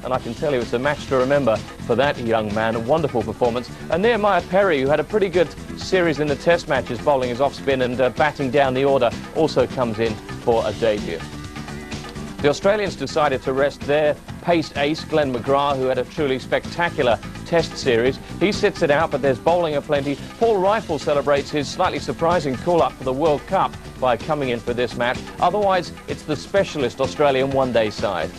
and I can tell you it's a match to remember for that young man. A wonderful performance. And Nehemiah Perry, who had a pretty good series in the test matches, bowling his off-spin and batting down the order, also comes in for a debut. The Australians decided to rest their pace ace, Glenn McGrath, who had a truly spectacular test series. He sits it out, but there's bowling aplenty. Paul Rifle celebrates his slightly surprising call-up for the World Cup by coming in for this match. Otherwise, it's the specialist Australian one-day side.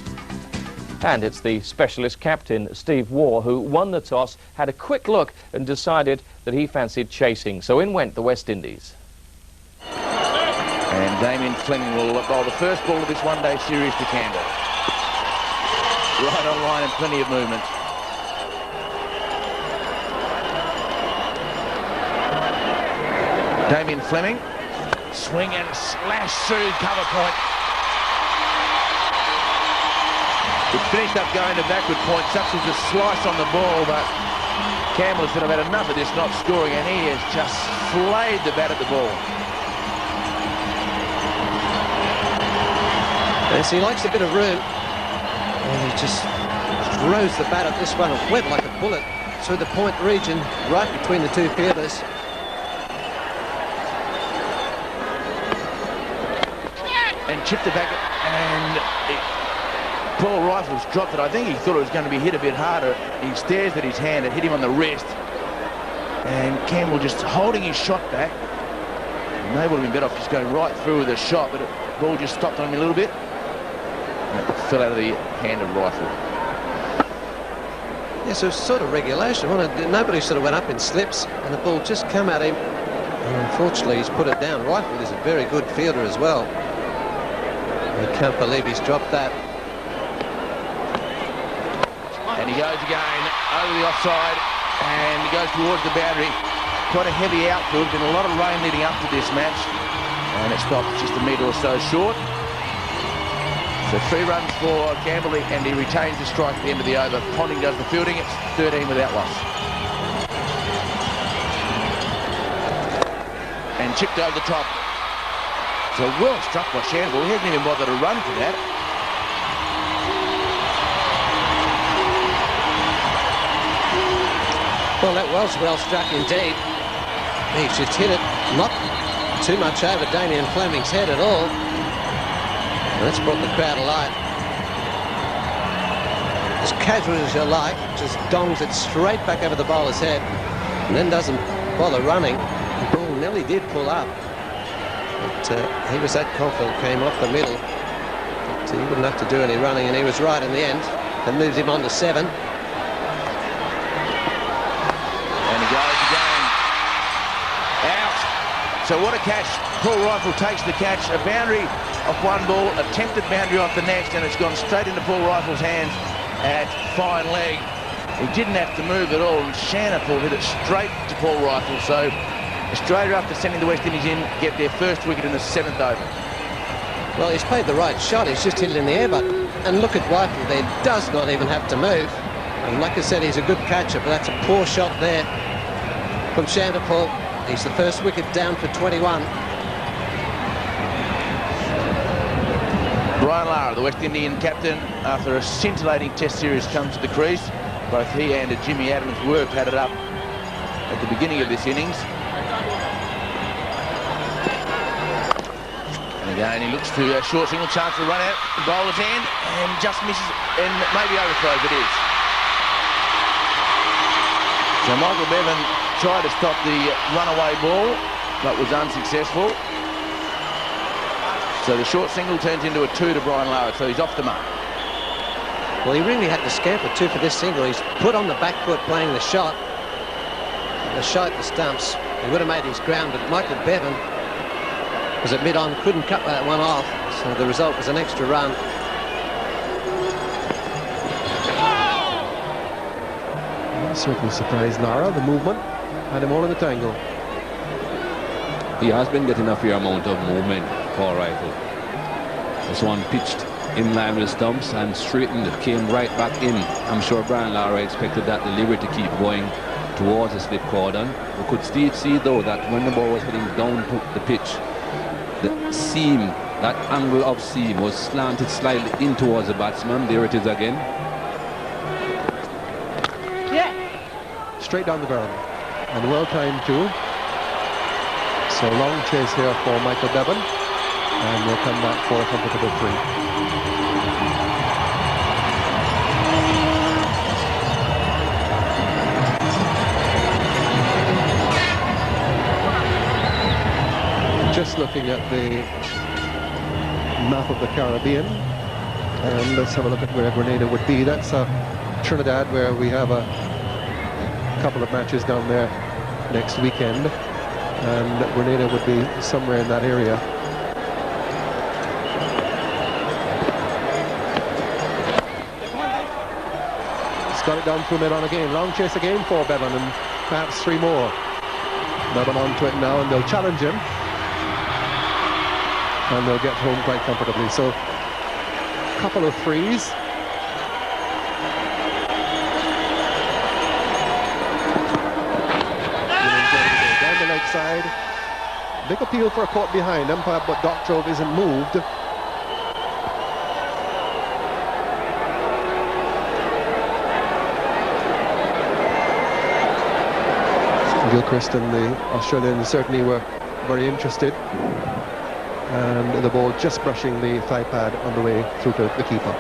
And it's the specialist captain, Steve Waugh, who won the toss, had a quick look and decided that he fancied chasing. So in went the West Indies. And Damien Fleming will bowl the first ball of this one-day series to Campbell. Right on line and plenty of movement. Damien Fleming, swing and slash through cover point. It finished up going to backward point, such as a slice on the ball, but Campbell said, I've had enough of this not scoring, and he has just flayed the bat at the ball. Yes, he likes a bit of room, and he just throws the bat at this one. It went like a bullet through the point region, right between the two fielders. And chipped it back, and Paul Rifles dropped it. I think he thought it was going to be hit a bit harder. He stares at his hand, it hit him on the wrist, and Campbell just holding his shot back. And they would have been better off just going right through with a shot, but the ball just stopped on him a little bit. And it fell out of the hand of Rifle. Yes, it was sort of regulation. Nobody sort of went up in slips, and the ball just came at him. And unfortunately, he's put it down. Rifle is a very good fielder as well. I can't believe he's dropped that. And he goes again over the offside, and he goes towards the boundary. Quite a heavy outfield. Been a lot of rain leading up to this match, and it stops just a metre or so short. So 3 runs for Campbell, and he retains the strike at the end of the over. Ponding does the fielding. It's 13 without loss. And chipped over the top. So well struck by Sherwin. He hasn't even bothered to run for that. Well, that was well struck indeed. He's just hit it, not too much over Damien Fleming's head at all. And that's brought the crowd alive. As casual as you like, just dongs it straight back over the bowler's head, and then doesn't bother running. The ball nearly did pull up, but he was that confident, came off the middle. But he wouldn't have to do any running, and he was right in the end. That moves him on to 7. So what a catch. Paul Rifle takes the catch. A boundary off one ball, attempted boundary off the next, and it's gone straight into Paul Rifle's hands at fine leg. He didn't have to move at all, and Shanapul hit it straight to Paul Rifle. So Australia, after sending the West Indies in, get their first wicket in the 7th over. Well, he's played the right shot. He's just hit it in the air, but and look at Rifle there. Does not even have to move. And like I said, he's a good catcher, but that's a poor shot there from Shanapul. He's the first wicket down for 21. Brian Lara, the West Indian captain, after a scintillating test series, comes to the crease. Both he and Jimmy Adams were padded up at the beginning of this innings. And again, he looks to a short single, chance to run out, the bowler's hand, and just misses, and maybe overthrows it is. So Michael Bevan tried to stop the runaway ball, but was unsuccessful. So the short single turns into a 2 to Brian Lara, so he's off the mark. Well, he really had to scamper 2 for this single. He's put on the back foot playing the shot. The shot at the stumps. He would have made his ground, but Michael Bevan was at mid-on, couldn't cut that one off. So the result was an extra run. Certainly surprised Lara, the movement. Had him all in the tangle. He has been getting a fair amount of movement for Rifle. This one pitched in line with the stumps and straightened, came right back in. I'm sure Brian Lara expected that delivery to keep going towards the slip cordon. We could still see though that when the ball was heading down to the pitch, the seam, that angle of seam was slanted slightly in towards the batsman. There it is again. straight down the ground. And well timed too. So long chase here for Michael Bevan. And we'll come back for a comfortable 3. Just looking at the map of the Caribbean, and let's have a look at where Grenada would be. That's Trinidad, where we have a couple of matches down there next weekend, and Grenada would be somewhere in that area. He's got it down through mid on again. Long chase again for Bevan, and perhaps 3 more. Bevan onto it now, and they'll challenge him. And they'll get home quite comfortably. So, couple of 3s. Down the leg side. Big appeal for a caught behind umpire, but Doctrove isn't moved. Gilchrist and the Australians certainly were very interested. And the ball just brushing the thigh pad on the way through to the keeper.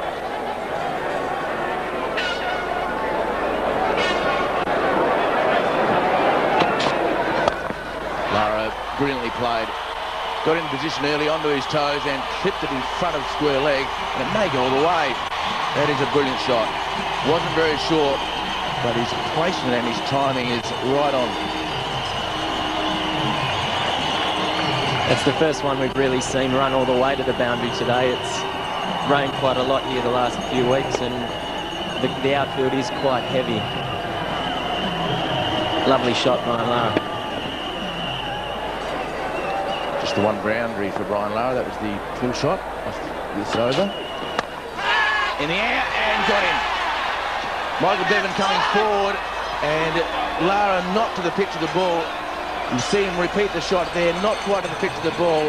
Lara brilliantly played. Got in position early onto his toes and clipped it in front of square leg, and it may go all the way. That is a brilliant shot. Wasn't very short, but his placement and his timing is right on. It's the first one we've really seen run all the way to the boundary today. It's rained quite a lot here the last few weeks, and the outfield is quite heavy. Lovely shot by Lara. Just the one boundary for Brian Lara. That was the full shot. This over. In the air and got him. Michael Bevan coming forward, and Lara not to the pitch of the ball. You see him repeat the shot there, not quite to the pitch of the ball,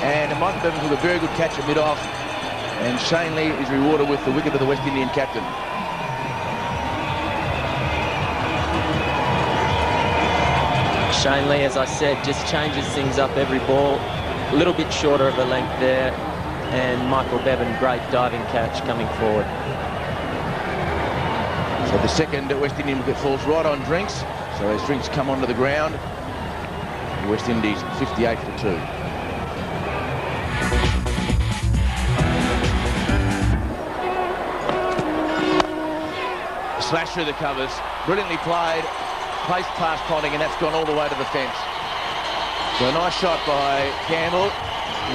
and Michael Bevan with a very good catch at mid-off, and Shane Lee is rewarded with the wicket of the West Indian captain. Shane Lee, as I said, just changes things up every ball. A little bit shorter of a length there, and Michael Bevan, great diving catch coming forward. So the second West Indian wicket falls right on Drinks, so as Drinks come onto the ground, West Indies 58 for 2. Slash through the covers, brilliantly played, placed past Ponting, and that's gone all the way to the fence. So a nice shot by Campbell,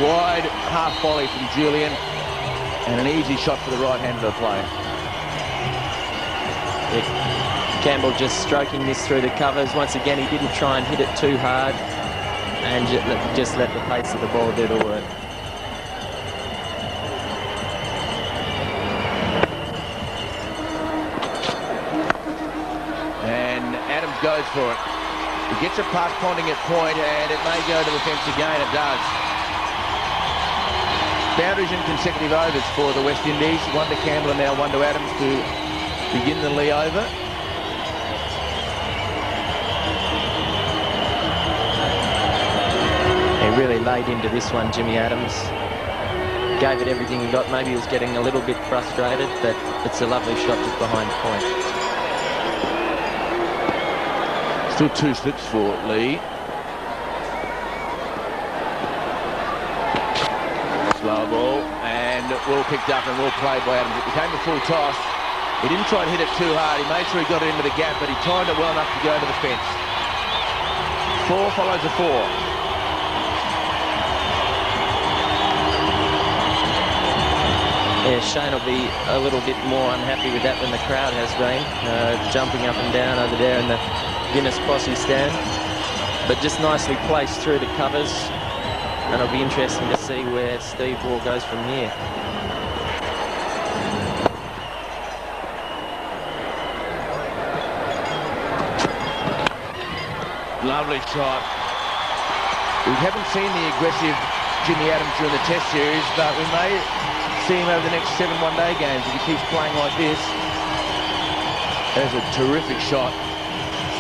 wide half volley from Julian, and an easy shot for the right hand of the player. Campbell just stroking this through the covers. Once again, he didn't try and hit it too hard, and just let the pace of the ball do the work. And Adams goes for it. He gets it past Ponting at point, and it may go to the fence again. It does. Boundaries in consecutive overs for the West Indies. One to Campbell and now one to Adams to begin the Lee over. He really laid into this one, Jimmy Adams. Gave it everything he got. Maybe he was getting a little bit frustrated, but it's a lovely shot just behind point. Still 2 slips for Lee. Slow ball, and well picked up and well played by Adams. It became a full toss. He didn't try to hit it too hard. He made sure he got it into the gap, but he timed it well enough to go to the fence. 4 follows a 4. Yeah, Shane will be a little bit more unhappy with that than the crowd has been, jumping up and down over there in the Guinness Posse stand. But just nicely placed through the covers, and it'll be interesting to see where Steve Waugh goes from here. Lovely shot. We haven't seen the aggressive Jimmy Adams during the Test series, but we may see him over the next 7 one-day games if he keeps playing like this. There's a terrific shot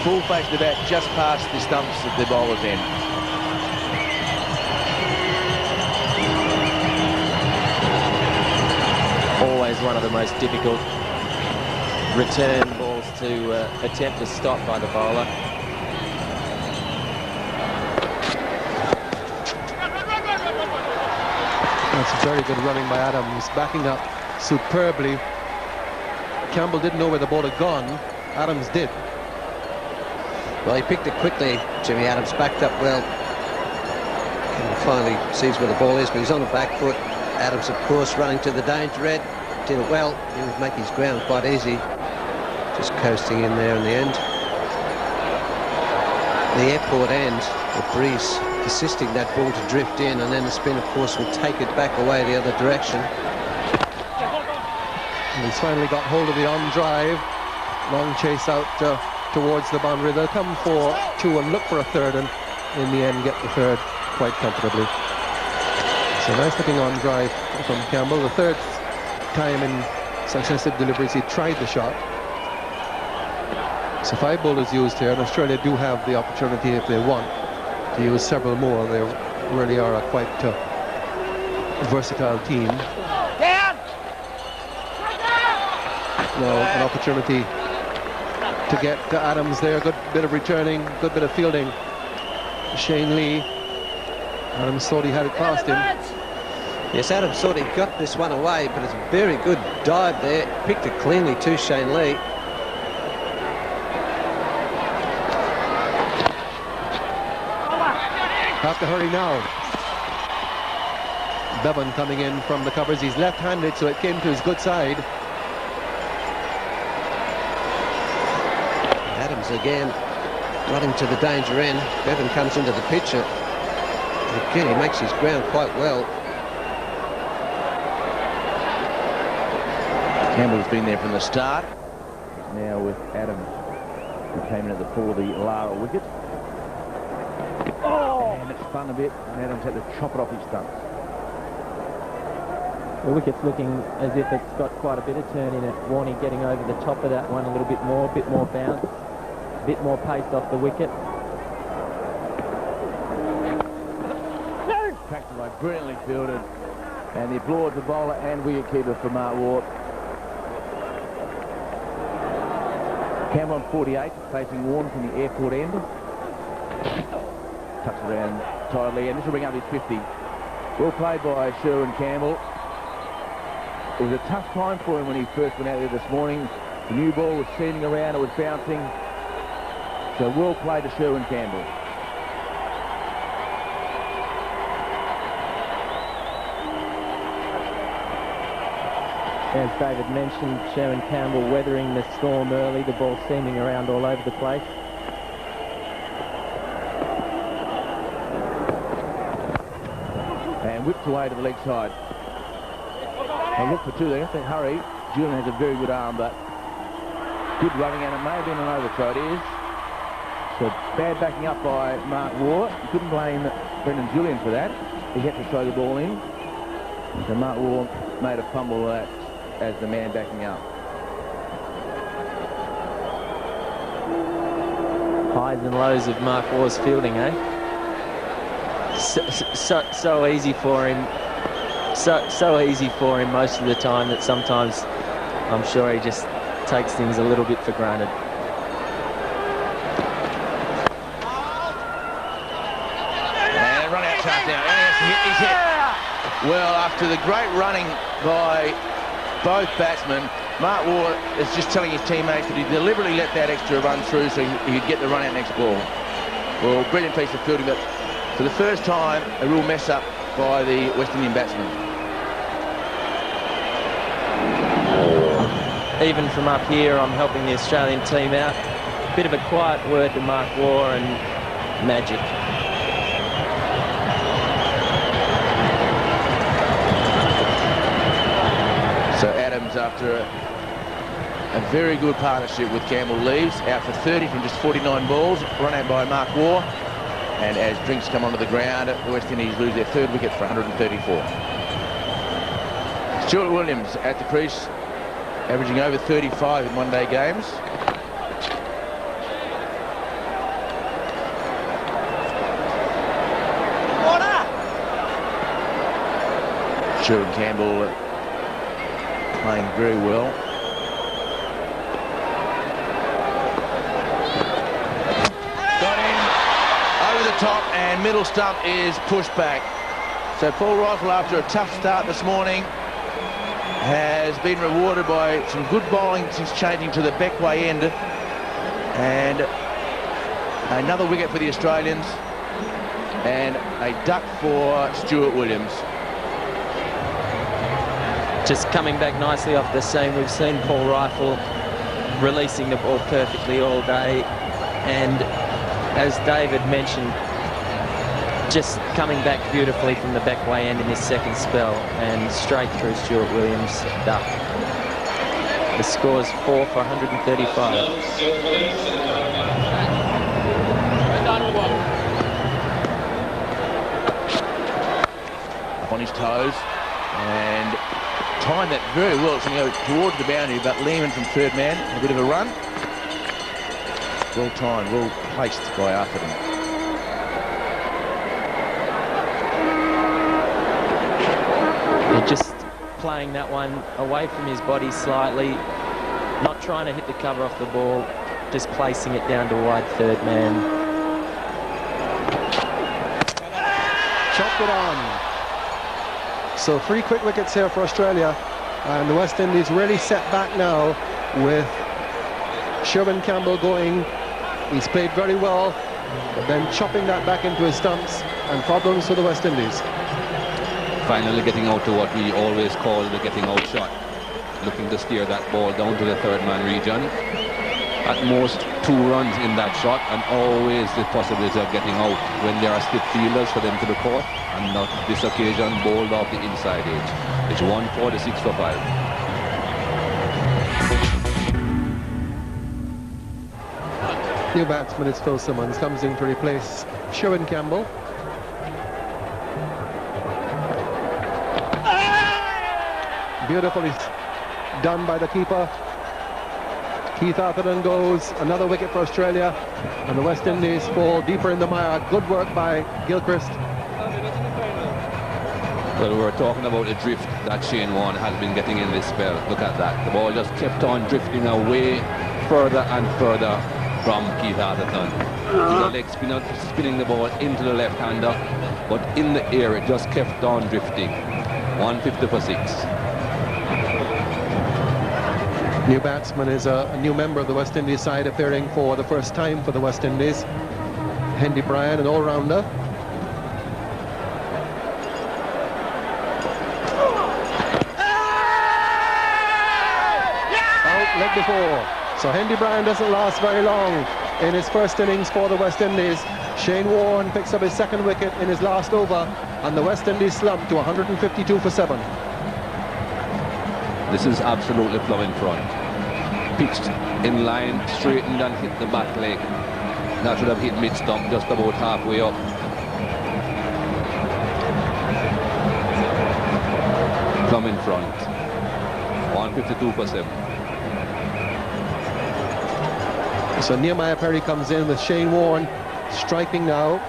full face of the bat just past the stumps at the bowler's end. Always one of the most difficult return balls to attempt to stop by the bowler. That's very good running by Adams, backing up superbly. Campbell didn't know where the ball had gone. Adams did. Well, he picked it quickly. Jimmy Adams backed up well. Campbell finally sees where the ball is, but he's on the back foot. Adams, of course, running to the danger red. Did it well. He would make his ground quite easy. Just coasting in there in the end. The airport end, the breeze assisting that ball to drift in, and then the spin, of course, will take it back away the other direction. And he's finally got hold of the on drive. Long chase out towards the boundary. They'll come for two and look for a third, and in the end get the third quite comfortably. So nice looking on drive from Campbell. The third time in successive deliveries he tried the shot. So 5 bowlers used here, and Australia do have the opportunity, if they want, to use several more. They really are a quite versatile team. Now an opportunity to get to Adams there. Good bit of returning, good bit of fielding. Shane Lee. Adams thought he had it past him. Yes, Adams thought he got this one away, but it's a very good dive there. Picked it cleanly to Shane Lee. Have to hurry now. Bevan coming in from the covers. He's left-handed, so it came to his good side. Adams again running to the danger end. Bevan comes into the picture. Again, he makes his ground quite well. Campbell's been there from the start. Now with Adams, who came in at the pull of the Lara wicket. And it spun a bit, and Adams had to chop it off his stumps. The wicket's looking as if it's got quite a bit of turn in it. Warney getting over the top of that one a little bit more bounce, a bit more pace off the wicket. Cracked away, brilliantly fielded. And the applause the bowler and wicketkeeper for Mark Waugh. Campbell on 48, facing Warren from the airport end. Touched around tidily, and this will bring up his 50. Well played by Sherwin Campbell. It was a tough time for him when he first went out there this morning. The new ball was seaming around, it was bouncing. So well played to Sherwin Campbell. As David mentioned, Sherwin Campbell weathering the storm early, the ball seaming around all over the place. And whipped away to the leg side. They look for two, they have to hurry. Julian has a very good arm, but good running, and it may have been an overthrow. It is. So bad backing up by Mark Waugh. You couldn't blame Brendan Julian for that. He had to throw the ball in. So Mark Waugh made a fumble of that as the man backing up. Highs and lows of Mark Waugh's fielding, eh? So easy for him. So easy for him most of the time that sometimes I'm sure he just takes things a little bit for granted. And run out chance now. He's hit. Well, after the great running by both batsmen, Mark Waugh is just telling his teammates that he deliberately let that extra run through so he'd get the run out next ball. Well, brilliant piece of fielding, but for the first time, a real mess up by the West Indian batsman. Even from up here, I'm helping the Australian team out. Bit of a quiet word to Mark Waugh and magic. So Adams, after a very good partnership with Campbell, leaves out for 30 from just 49 balls, run out by Mark Waugh. And as drinks come onto the ground, the West Indies lose their third wicket for 134. Stuart Williams at the crease, averaging over 35 in one-day games. Sherwin Campbell playing very well. Got in over the top, and middle stump is pushed back. So Paul Rifle, after a tough start this morning, has been rewarded by some good bowling since changing to the Beckway end, and another wicket for the Australians, and a duck for Stuart Williams. Just coming back nicely off the seam. We've seen Paul Rifle releasing the ball perfectly all day, and as David mentioned, just coming back beautifully from the Beckway end in his second spell, and straight through Stuart Williams' duck. The score's 4 for 135. Up on his toes, and timed that very well. It's going to go towards the boundary, but Lehman from third man, a bit of a run. Well timed, well placed by Arthurton. They're just playing that one away from his body slightly, not trying to hit the cover off the ball, just placing it down to wide third man. Chopped it on. So 3 quick wickets here for Australia, and the West Indies really set back now with Sherwin Campbell going. He's played very well, but then chopping that back into his stumps, and problems for the West Indies. Finally getting out to what we always call the getting out shot. Looking to steer that ball down to the third man region. At most 2 runs in that shot, and always the possibility of getting out when there are stiff fielders for them to the court, and not this occasion bowled off the inside edge. It's 146 for 5. New batsman is Phil Simmons, comes in to replace Sherwin Campbell. Beautifully done by the keeper. Keith Atherton goes, another wicket for Australia, and the West Indies fall deeper in the mire. Good work by Gilchrist. Well, we were talking about the drift that Sherwin has been getting in this spell. Look at that. The ball just kept on drifting away further and further from Keith Atherton. He's a leg spinner, spinning the ball into the left-hander, but in the air it just kept on drifting. 150 for 6. New batsman is a new member of the West Indies side, appearing for the first time for the West Indies. Hendy Bryan, an all-rounder. Out leg before. So Hendy Bryan doesn't last very long in his first innings for the West Indies. Shane Warne picks up his second wicket in his last over, and the West Indies slump to 152 for 7. This is absolutely plumb in front. Pitched in line, straightened and hit the back leg. That should have hit mid-stump, just about halfway up. Plumb in front. 152 for 7. So Nehemiah Perry comes in with Shane Warne striking now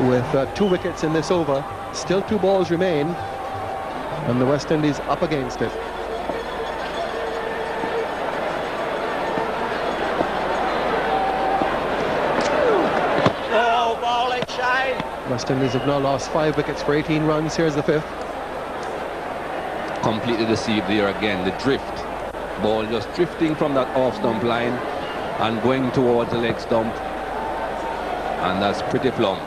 with 2 wickets in this over. Still 2 balls remain, and the West Indies up against it. Oh, bowling, Shane! West Indies have now lost 5 wickets for 18 runs. Here's the 5th. Completely deceived there again. The drift. Ball just drifting from that off-stump line and going towards the leg stump. And that's pretty plumb.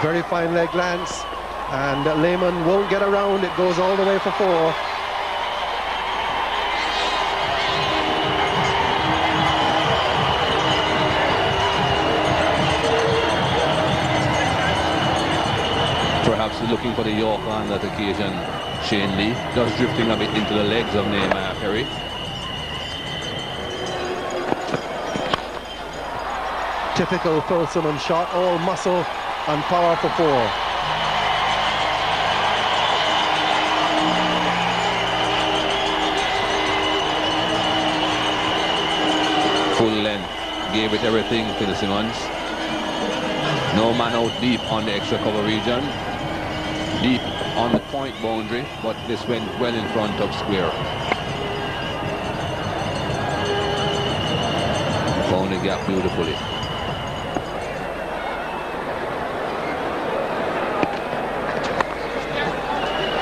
Very fine leg glance, and Lehman won't get around. It goes all the way for 4. Perhaps looking for the Yorker on that occasion. Shane Lee just drifting a bit into the legs of Nehemiah Perry. Typical Phil Simmons shot, all muscle and power for 4. Full length, gave it everything to the Simmons. No man out deep on the extra cover region. Deep on the point boundary, but this went well in front of square. Found the gap beautifully.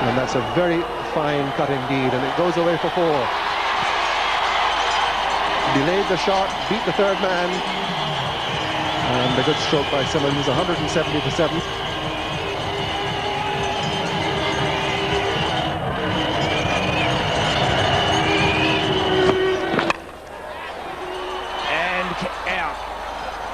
And that's a very fine cut indeed, and it goes away for 4. Delayed the shot, beat the third man, and a good stroke by Simmons, 170-7.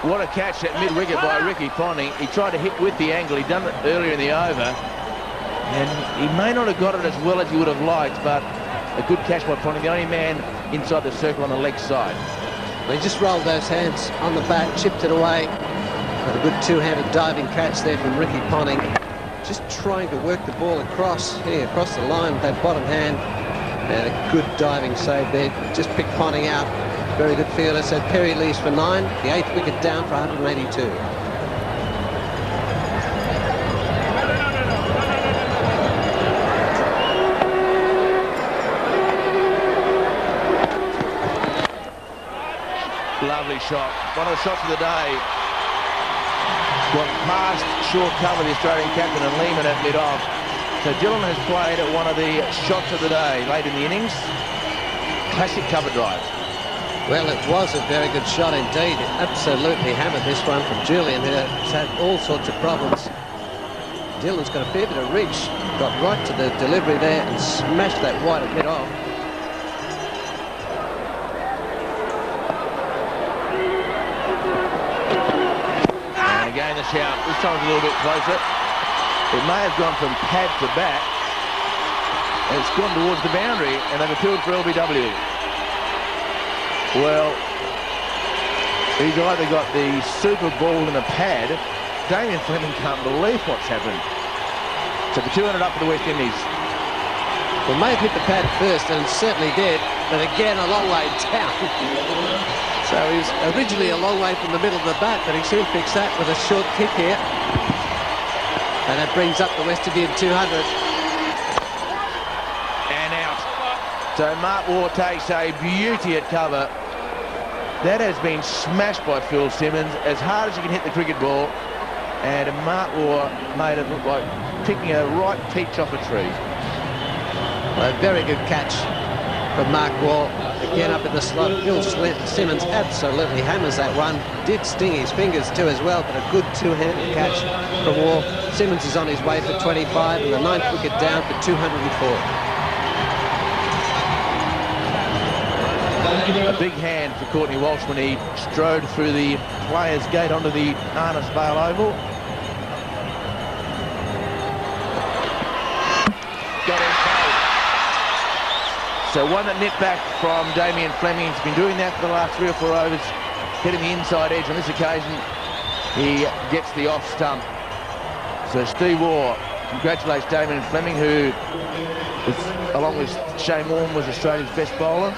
What a catch at mid-wicket by Ricky Ponting. He tried to hit with the angle. He'd done it earlier in the over. And he may not have got it as well as he would have liked, but a good catch by Ponting, the only man inside the circle on the leg side. He just rolled those hands on the bat, chipped it away. But a good two-handed diving catch there from Ricky Ponting. Just trying to work the ball across here, across the line with that bottom hand. And a good diving save there. Just picked Ponting out. Very good fielder. So Perry leaves for 9. The 8th wicket down for 182. Lovely shot. One of the shots of the day. Got past short cover, the Australian captain, and Lehman at mid-off. So Dillon has played at one of the shots of the day late in the innings. Classic cover drive. Well, it was a very good shot indeed. It absolutely hammered this one from Julian, who has had all sorts of problems. Dillon's got a fair bit of reach. Got right to the delivery there and smashed that wide at mid-off. And again the shout. This time a little bit closer. It may have gone from pad to bat. And it's gone towards the boundary, and they've appealed for LBW. Well, he's either got the super ball in a pad. Damien Fleming can't believe what's happened. So the 200 up for the West Indies. Well, may have hit the pad first, and certainly did, but again a long way down. So he was originally a long way from the middle of the bat, but he soon fixed that with a short kick here. And that brings up the West Indian 200. And out. So Mark Waugh takes a beauty at cover. That has been smashed by Phil Simmons as hard as you can hit the cricket ball. And Mark Waugh made it look like picking a ripe peach off a tree. Well, a very good catch from Mark Waugh. Again up in the slot. Phil Simmons absolutely hammers that one. Did sting his fingers too as well, but a good two-handed catch from Waugh. Simmons is on his way for 25 and the 9th wicket down for 204. A big hand for Courtney Walsh when he strode through the players' gate onto the Arnis Vale Oval. Got it both. So one that nipped back from Damien Fleming. He's been doing that for the last 3 or 4 overs, hitting the inside edge. On this occasion, he gets the off stump. So Steve Waugh congratulates Damien Fleming, who, along with Shane Warne, was Australia's best bowler.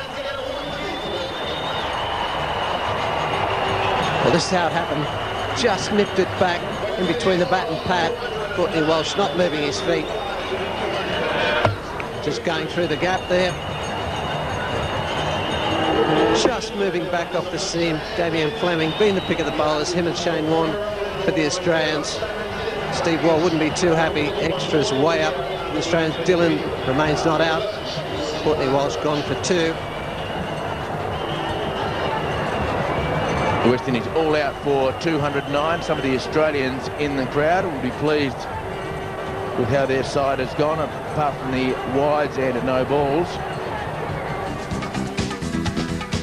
Well, this is how it happened. Just nipped it back in between the bat and pad. Courtney Walsh not moving his feet. Just going through the gap there. Just moving back off the seam. Damien Fleming being the pick of the bowlers. Him and Shane Warne for the Australians. Steve Waugh wouldn't be too happy. Extras way up. The Australians. Dillon remains not out. Courtney Walsh gone for 2. The West Indies all out for 209. Some of the Australians in the crowd will be pleased with how their side has gone, apart from the wides and no balls.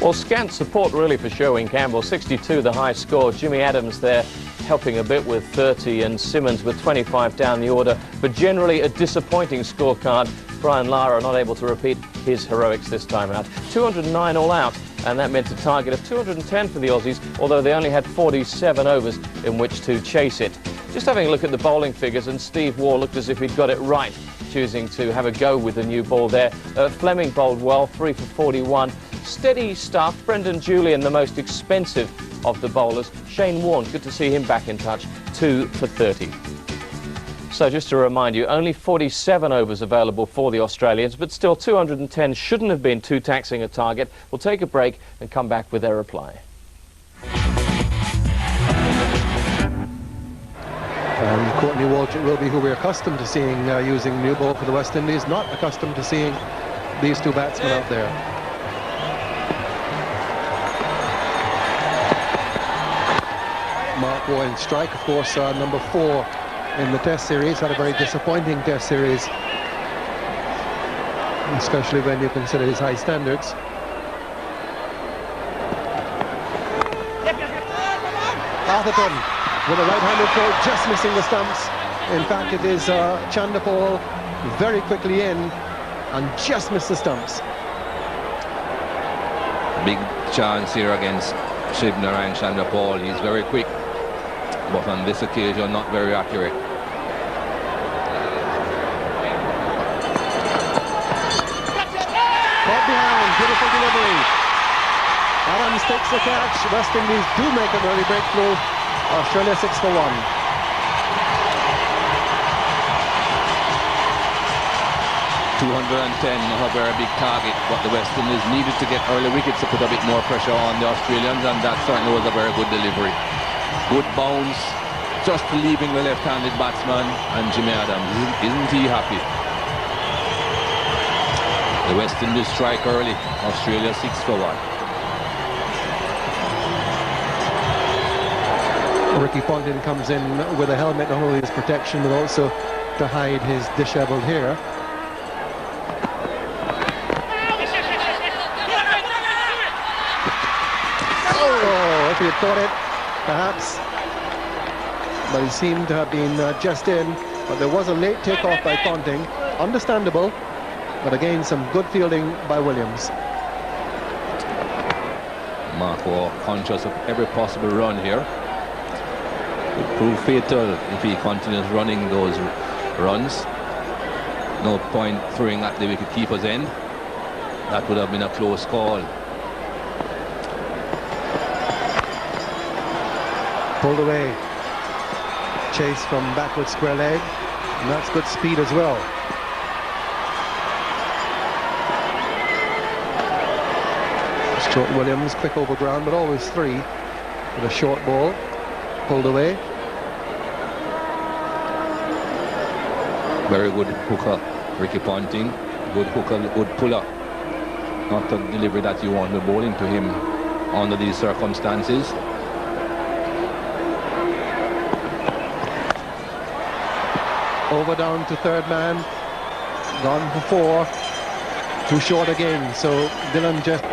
Well, scant support really for Sherwin Campbell. 62 the high score. Jimmy Adams there helping a bit with 30 and Simmons with 25 down the order. But generally a disappointing scorecard. Brian Lara not able to repeat his heroics this time out. 209 all out. And that meant a target of 210 for the Aussies, although they only had 47 overs in which to chase it. Just having a look at the bowling figures, and Steve Waugh looked as if he'd got it right, choosing to have a go with the new ball there. Fleming bowled well, 3 for 41. Steady stuff. Brendan Julian, the most expensive of the bowlers. Shane Warne, good to see him back in touch, 2 for 30. So just to remind you, only 47 overs available for the Australians, but still 210 shouldn't have been too taxing a target. We'll take a break and come back with their reply. And Courtney Walsh will be who we're accustomed to seeing using new ball for the West Indies, not accustomed to seeing these two batsmen out there. Mark Waugh in strike, of course, number 4 in the Test series, had a very disappointing Test series, especially when you consider his high standards. Atherton with a right-handed throw, just missing the stumps. In fact, it is Chandapal very quickly in and just missed the stumps. Big chance here against Shivnarine Chandapal. He's very quick, but on this occasion not very accurate. Caught behind, beautiful delivery. Adams takes the catch. West Indies do make an early breakthrough. Australia 6 for 1. 210, not a very big target, but the West Indies needed to get early wickets to put a bit more pressure on the Australians, and that certainly was a very good delivery. Good bounce, just leaving the left-handed batsman, and Jimmy Adams, isn't he happy? The West Indies strike early, Australia 6 for 1. Ricky Ponting comes in with a helmet, not only as protection but also to hide his disheveled hair. Oh, if he had thought it, perhaps. But he seemed to have been just in. But there was a late takeoff by Ponting. Understandable, but again some good fielding by Williams. Mark Waugh conscious of every possible run here. It proved fatal if he continues running those runs. No point throwing at the wicket-keeper's end. That would have been a close call. Pulled away. Chase from backward square leg. And that's good speed as well. Stuart Williams, quick over ground, but always 3 with a short ball. Pulled away. Very good hooker, Ricky Ponting. Good hooker, good puller. Not the delivery that you want to bowl into him under these circumstances. Over down to third man. Gone for 4. Too short again. So Dylan just